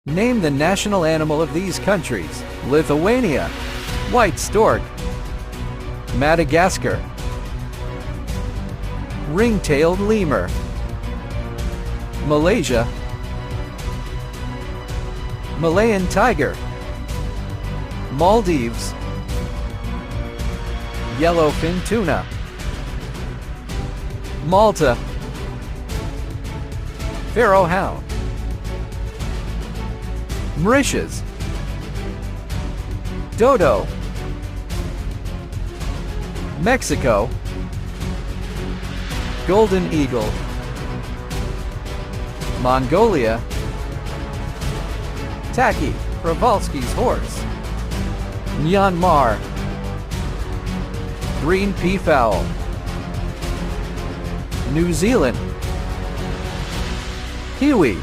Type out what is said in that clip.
Name the national animal of these countries. Lithuania, white stork. Madagascar, ring-tailed lemur. Malaysia, Malayan tiger. Maldives, yellowfin tuna. Malta, pharaoh hound. Mauritius, dodo. Mexico, golden eagle. Mongolia, Taki, Przewalski's horse. Myanmar, green peafowl. New Zealand, kiwi.